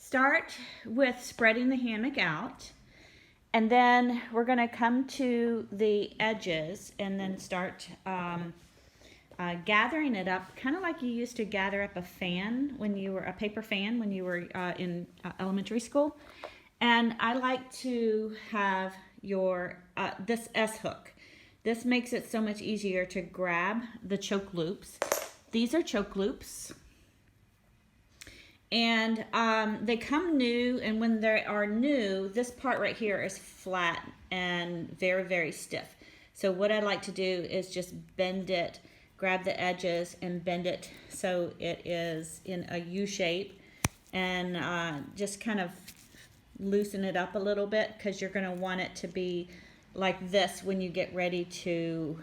start with spreading the hammock out, and then we're going to come to the edges and then start gathering it up, kind of like you used to gather up a fan when you were a paper fan when you were in elementary school. And I like to have your this S hook. This makes it so much easier to grab the choke loops. These are choke loops. And they come new, and when they are new, this part right here is flat and very, very stiff. So what I like to do is just bend it, grab the edges and bend it so it is in a U shape, and just kind of loosen it up a little bit, because you're going to want it to be like this when you get ready to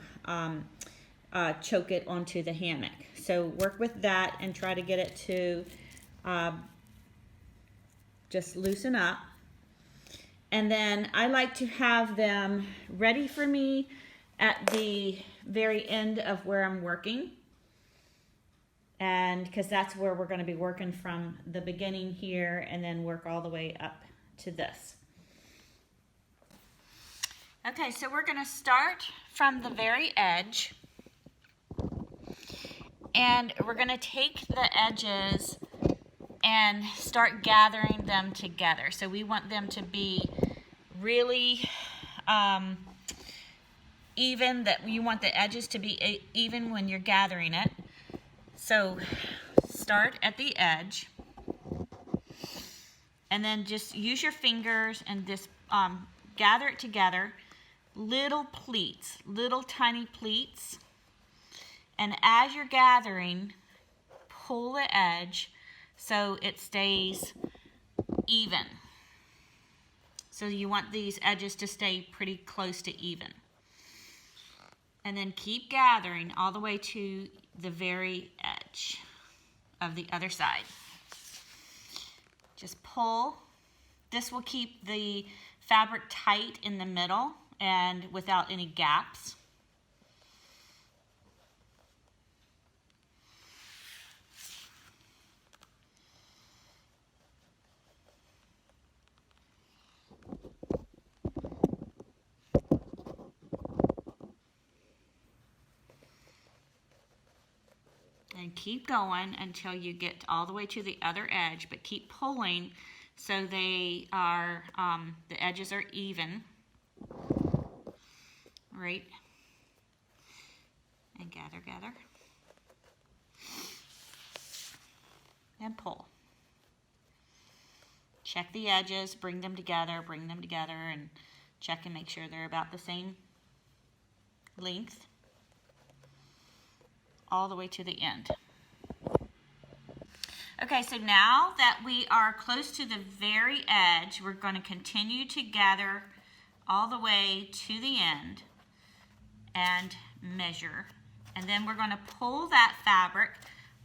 choke it onto the hammock. So work with that and try to get it to just loosen up. And then I like to have them ready for me at the very end of where I'm working, and because that's where we're going to be working from the beginning here and then work all the way up to this. Okay, so we're going to start from the very edge, and we're going to take the edges and start gathering them together. So we want them to be really even, that you want the edges to be even when you're gathering it. So start at the edge, and then just use your fingers and just gather it together. Little pleats, little tiny pleats. And as you're gathering, pull the edge so it stays even. So you want these edges to stay pretty close to even. And then keep gathering all the way to the very edge of the other side. Just pull. This will keep the fabric tight in the middle and without any gaps. And keep going until you get all the way to the other edge, but keep pulling so they are, the edges are even. Right? And gather, gather. And pull. Check the edges, bring them together, and check and make sure they're about the same length, all the way to the end. Okay, so now that we are close to the very edge, we're going to continue to gather all the way to the end and measure. And then we're going to pull that fabric,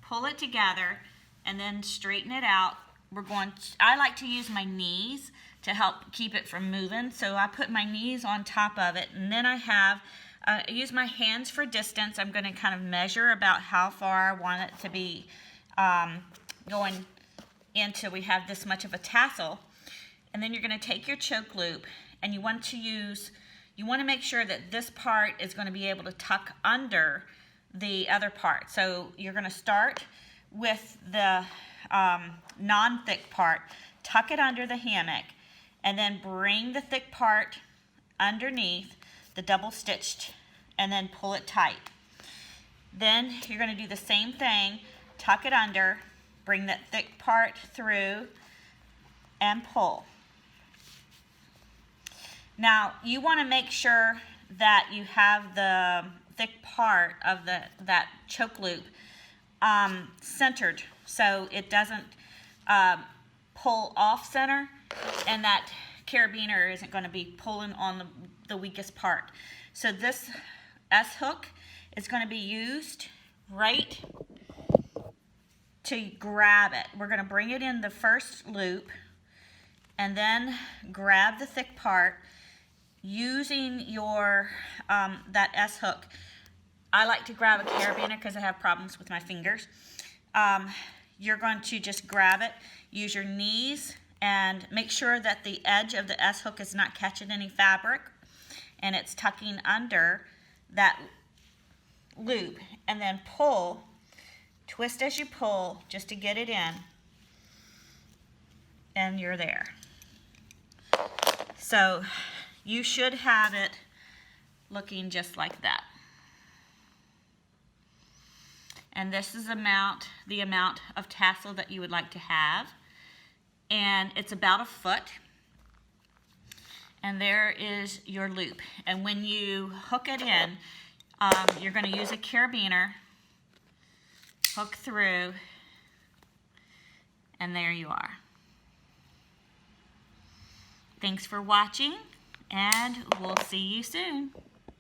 pull it together, and then straighten it out. I like to use my knees to help keep it from moving. So I put my knees on top of it, and then I use my hands for distance. I'm going to kind of measure about how far I want it to be going until we have this much of a tassel. And then you're going to take your choke loop, and you want to make sure that this part is going to be able to tuck under the other part. So you're going to start with the non-thick part, tuck it under the hammock, and then bring the thick part underneath the double stitched, and then pull it tight. Then you're going to do the same thing, tuck it under, bring that thick part through, and pull. Now you want to make sure that you have the thick part of that choke loop centered, so it doesn't pull off center, and that carabiner isn't going to be pulling on the weakest part. So this S hook is going to be used right to grab it. We're going to bring it in the first loop and then grab the thick part using your that S hook. I like to grab a carabiner because I have problems with my fingers. you're going to just grab it, use your knees, and make sure that the edge of the S-hook is not catching any fabric and it's tucking under that loop, and then pull, twist as you pull just to get it in, and you're there. So you should have it looking just like that. And this is the amount of tassel that you would like to have. And it's about 1 foot. And there is your loop. And when you hook it in, you're going to use a carabiner, hook through, and there you are. Thanks for watching, and we'll see you soon.